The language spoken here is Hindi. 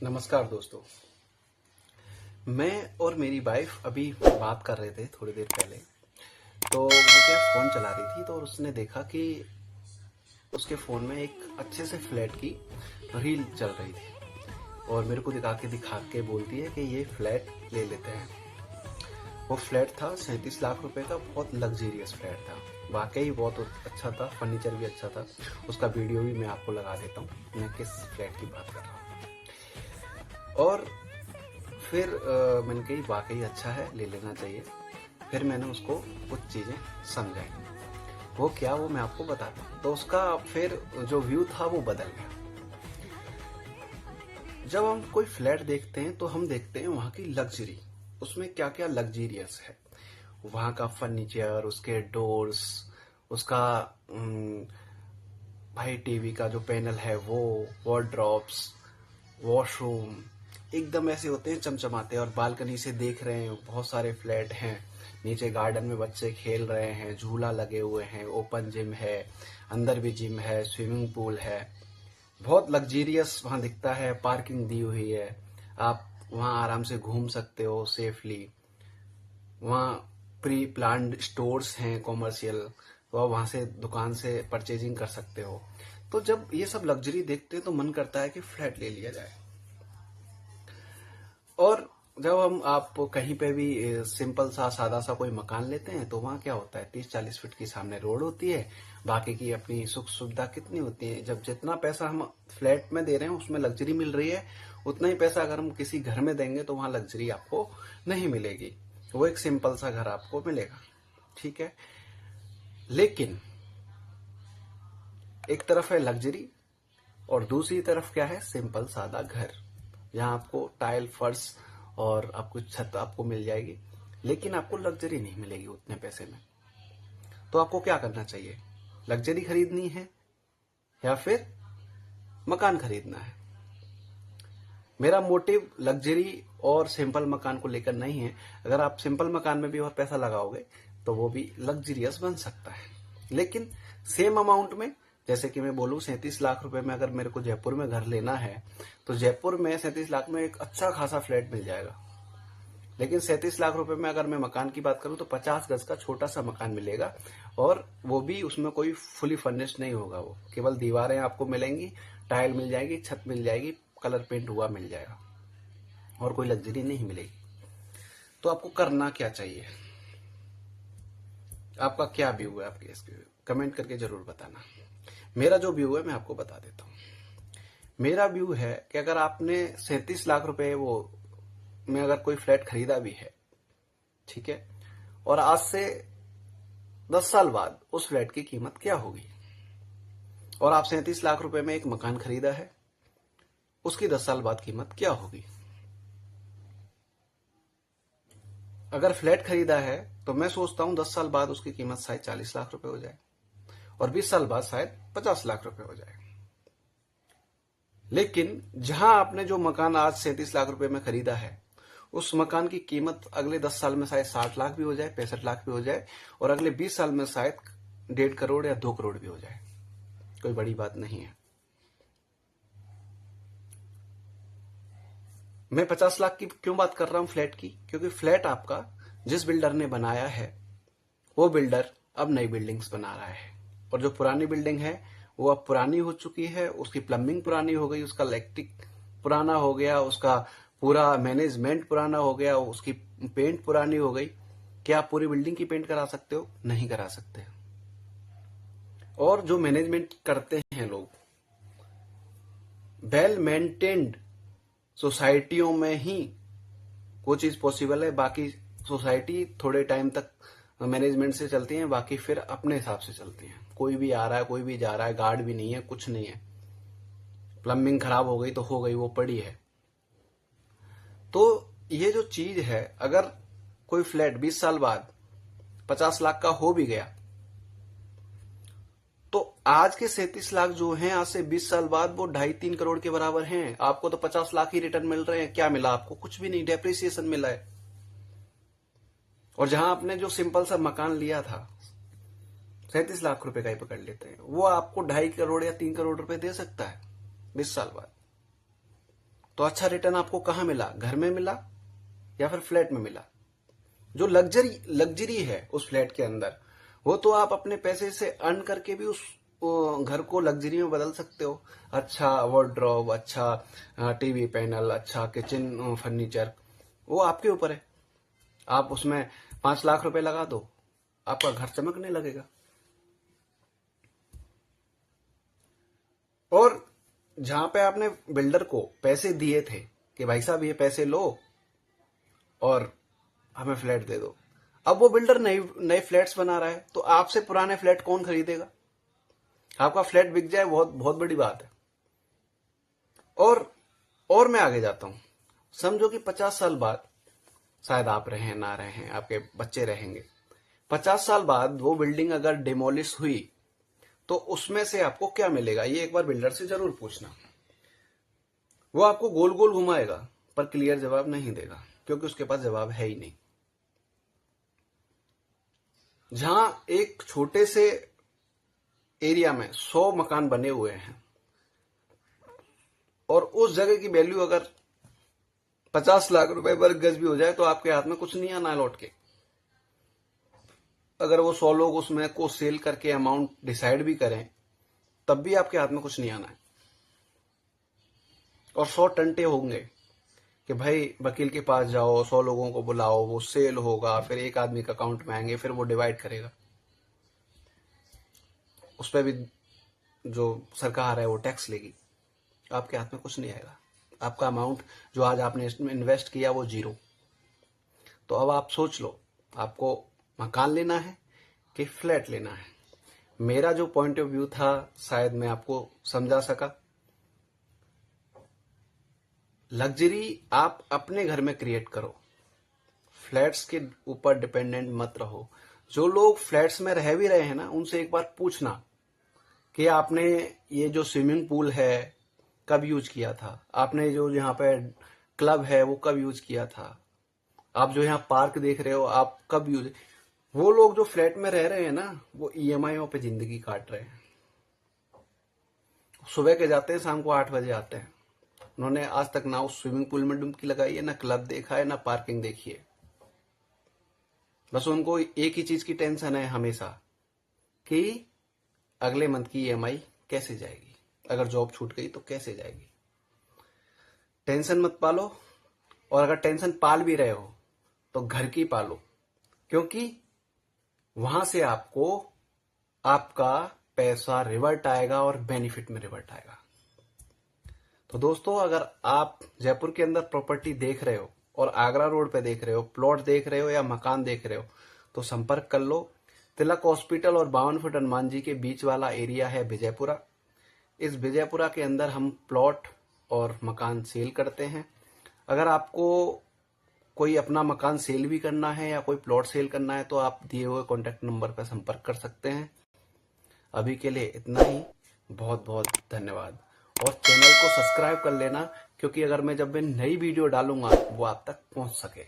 नमस्कार दोस्तों। मैं और मेरी वाइफ अभी बात कर रहे थे थोड़ी देर पहले। तो वो क्या फ़ोन चला रही थी, तो उसने देखा कि उसके फ़ोन में एक अच्छे से फ्लैट की रील चल रही थी और मेरे को दिखा के बोलती है कि ये फ्लैट ले लेते हैं। वो फ्लैट था 37 लाख रुपए का, बहुत लग्जरियस फ्लैट था। वाकई बहुत अच्छा था, फर्नीचर भी अच्छा था। उसका वीडियो भी मैं आपको लगा देता हूँ, मैं किस फ्लैट की बात कर रहा हूँ। और फिर मैंने कही वाकई अच्छा है, ले लेना चाहिए। फिर मैंने उसको कुछ चीज़ें समझाई। वो क्या, वो मैं आपको बताता हूँ। तो उसका फिर जो व्यू था वो बदल गया। जब हम कोई फ्लैट देखते हैं तो हम देखते हैं वहाँ की लग्जरी, उसमें क्या क्या लग्जीरियस है। वहाँ का फर्नीचर, उसके डोर्स, उसका भाई टीवी का जो पैनल है वो, वॉर्डरोब्स, वॉशरूम एकदम ऐसे होते हैं चमचमाते। और बालकनी से देख रहे हैं बहुत सारे फ्लैट हैं, नीचे गार्डन में बच्चे खेल रहे हैं, झूला लगे हुए हैं, ओपन जिम है, अंदर भी जिम है, स्विमिंग पूल है। बहुत लग्जीरियस वहाँ दिखता है। पार्किंग दी हुई है, आप वहाँ आराम से घूम सकते हो सेफली। वहाँ प्री प्लान्ड स्टोर्स हैं कॉमर्शियल, तो आप वहाँ से दुकान से परचेजिंग कर सकते हो। तो जब ये सब लग्जरी देखते हैं तो मन करता है कि फ्लैट ले लिया जाए। और जब आप कहीं पे भी सिंपल सा सादा सा कोई मकान लेते हैं तो वहाँ क्या होता है, 30-40 फीट की सामने रोड होती है, बाकी की अपनी सुख सुविधा कितनी होती है। जब जितना पैसा हम फ्लैट में दे रहे हैं उसमें लग्जरी मिल रही है, उतना ही पैसा अगर हम किसी घर में देंगे तो वहाँ लग्जरी आपको नहीं मिलेगी। वो एक सिंपल सा घर आपको मिलेगा, ठीक है। लेकिन एक तरफ है लग्जरी और दूसरी तरफ क्या है, सिंपल सादा घर। यहाँ आपको टाइल फर्श और आपको छत आपको मिल जाएगी, लेकिन आपको लग्जरी नहीं मिलेगी उतने पैसे में। तो आपको क्या करना चाहिए, लग्जरी खरीदनी है या फिर मकान खरीदना है। मेरा मोटिव लग्जरी और सिंपल मकान को लेकर नहीं है। अगर आप सिंपल मकान में भी और पैसा लगाओगे तो वो भी लग्जरियस बन सकता है, लेकिन सेम अमाउंट में। जैसे कि मैं बोलूं 37 लाख रुपए में अगर मेरे को जयपुर में घर लेना है तो जयपुर में 37 लाख में एक अच्छा खासा फ्लैट मिल जाएगा। लेकिन 37 लाख रुपए में अगर मैं मकान की बात करूं तो 50 गज का छोटा सा मकान मिलेगा, और वो भी उसमें कोई फुली फर्निश्ड नहीं होगा। वो केवल दीवारें आपको मिलेंगी, टाइल मिल जाएगी, छत मिल जाएगी, कलर पेंट हुआ मिल जाएगा, और कोई लग्जरी नहीं मिलेगी। तो आपको करना क्या चाहिए, आपका क्या व्यू है आपके इसके, कमेंट करके जरूर बताना। मेरा जो व्यू है मैं आपको बता देता हूँ। मेरा व्यू है कि अगर आपने 37 लाख रुपए वो में अगर कोई फ्लैट खरीदा भी है, ठीक है, और आज से 10 साल बाद उस फ्लैट की कीमत क्या होगी, और आप 37 लाख रुपए में एक मकान खरीदा है, उसकी 10 साल बाद कीमत क्या होगी। अगर फ्लैट खरीदा है तो मैं सोचता हूं 10 साल बाद उसकी कीमत शायद 40 लाख रुपए हो जाए, और 20 साल बाद शायद 50 लाख रुपए हो जाए। लेकिन जहां आपने जो मकान आज 37 लाख रुपए में खरीदा है, उस मकान की कीमत अगले 10 साल में शायद 60 लाख भी हो जाए, 65 लाख भी हो जाए, और अगले 20 साल में शायद 1.5 करोड़ या 2 करोड़ भी हो जाए। कोई बड़ी बात नहीं है। मैं 50 लाख की क्यों बात कर रहा हूं फ्लैट की, क्योंकि फ्लैट आपका जिस बिल्डर ने बनाया है वो बिल्डर अब नई बिल्डिंग्स बना रहा है, और जो पुरानी बिल्डिंग है वो अब पुरानी हो चुकी है, उसकी प्लम्बिंग पुरानी हो गई, उसका इलेक्ट्रिक पुराना हो गया, उसका पूरा मैनेजमेंट पुराना हो गया, उसकी पेंट पुरानी हो गई। क्या आप पूरी बिल्डिंग की पेंट करा सकते हो? नहीं करा सकते। और जो मैनेजमेंट करते हैं लोग, वेल मेंटेन्ड सोसाइटियों में ही वो चीज पॉसिबल है। बाकी सोसाइटी थोड़े टाइम तक मैनेजमेंट से चलती है, बाकी फिर अपने हिसाब से चलती है। कोई भी आ रहा है, कोई भी जा रहा है, गार्ड भी नहीं है, कुछ नहीं है। प्लम्बिंग खराब हो गई तो हो गई, वो पड़ी है। तो ये जो चीज है, अगर कोई फ्लैट 20 साल बाद 50 लाख का हो भी गया तो आज के 37 लाख जो हैं, आज से 20 साल बाद वो 2.5-3 करोड़ के बराबर हैं। आपको तो 50 लाख ही रिटर्न मिल रहे हैं। क्या मिला आपको? कुछ भी नहीं, डेप्रिसिएशन मिला है। और जहां आपने जो सिंपल सा मकान लिया था 37 लाख रुपए का ही पकड़ लेते हैं, वो आपको 2.5 करोड़ या 3 करोड़ रुपए दे सकता है 20 साल बाद। तो अच्छा रिटर्न आपको कहाँ मिला, घर में मिला या फिर फ्लैट में मिला? जो लग्जरी है उस फ्लैट के अंदर, वो तो आप अपने पैसे से अर्न करके भी उस घर को लग्जरी में बदल सकते हो। अच्छा वार्डरोब, अच्छा टीवी पैनल, अच्छा किचन फर्नीचर, वो आपके ऊपर है। आप उसमें 5 लाख रुपए लगा दो, आपका घर चमकने लगेगा। और जहां पे आपने बिल्डर को पैसे दिए थे कि भाई साहब ये पैसे लो और हमें फ्लैट दे दो, अब वो बिल्डर नए फ्लैट्स बना रहा है, तो आपसे पुराने फ्लैट कौन खरीदेगा? आपका फ्लैट बिक जाए, बहुत बहुत बड़ी बात है। और मैं आगे जाता हूं। समझो कि 50 साल बाद, शायद आप रहें ना रहें, आपके बच्चे रहेंगे, 50 साल बाद वो बिल्डिंग अगर डिमोलिश हुई तो उसमें से आपको क्या मिलेगा? ये एक बार बिल्डर से जरूर पूछना। वो आपको गोल गोल घुमाएगा पर क्लियर जवाब नहीं देगा, क्योंकि उसके पास जवाब है ही नहीं। जहां एक छोटे से एरिया में 100 मकान बने हुए हैं और उस जगह की वैल्यू अगर 50 लाख रुपए वर्ग गज भी हो जाए तो आपके हाथ में कुछ नहीं आना लौट के। अगर वो 100 लोग उसमें को सेल करके अमाउंट डिसाइड भी करें तब भी आपके हाथ में कुछ नहीं आना है। और 100 टंटे होंगे कि भाई वकील के पास जाओ, 100 लोगों को बुलाओ, वो सेल होगा, फिर एक आदमी के अकाउंट में आएंगे, फिर वो डिवाइड करेगा, उस पर भी जो सरकार है वो टैक्स लेगी। आपके हाथ में कुछ नहीं आएगा। आपका अमाउंट जो आज आपने इसमें इन्वेस्ट किया वो जीरो। तो अब आप सोच लो, आपको मकान लेना है कि फ्लैट लेना है? मेरा जो पॉइंट ऑफ व्यू था शायद मैं आपको समझा सका। लग्जरी आप अपने घर में क्रिएट करो, फ्लैट्स के ऊपर डिपेंडेंट मत रहो। जो लोग फ्लैट्स में रह भी रहे हैं ना, उनसे एक बार पूछना कि आपने ये जो स्विमिंग पूल है कब यूज किया था, आपने जो यहाँ पे क्लब है वो कब यूज किया था, आप जो यहाँ पार्क देख रहे हो आप कब यूज। वो लोग जो फ्लैट में रह रहे हैं ना, वो ईएमआईओ पे जिंदगी काट रहे हैं। सुबह के जाते हैं, शाम को 8 बजे आते हैं। उन्होंने आज तक ना उस स्विमिंग पूल में डुबकी लगाई है, ना क्लब देखा है, ना पार्किंग देखी है। बस उनको एक ही चीज की टेंशन है हमेशा कि अगले मंथ की ईएमआई कैसे जाएगी, अगर जॉब छूट गई तो कैसे जाएगी। टेंशन मत पालो, और अगर टेंशन पाल भी रहे हो तो घर की पालो, क्योंकि वहां से आपको आपका पैसा रिवर्ट आएगा और बेनिफिट में रिवर्ट आएगा। तो दोस्तों, अगर आप जयपुर के अंदर प्रॉपर्टी देख रहे हो और आगरा रोड पे देख रहे हो, प्लॉट देख रहे हो या मकान देख रहे हो, तो संपर्क कर लो। तिलक हॉस्पिटल और 52 फुट हनुमान जी के बीच वाला एरिया है विजयपुरा। इस विजयपुरा के अंदर हम प्लॉट और मकान सेल करते हैं। अगर आपको कोई अपना मकान सेल भी करना है या कोई प्लॉट सेल करना है तो आप दिए हुए कॉन्टैक्ट नंबर पर संपर्क कर सकते हैं। अभी के लिए इतना ही, बहुत बहुत धन्यवाद। और चैनल को सब्सक्राइब कर लेना, क्योंकि अगर मैं जब मैं नई वीडियो डालूंगा वो आप तक पहुंच सके।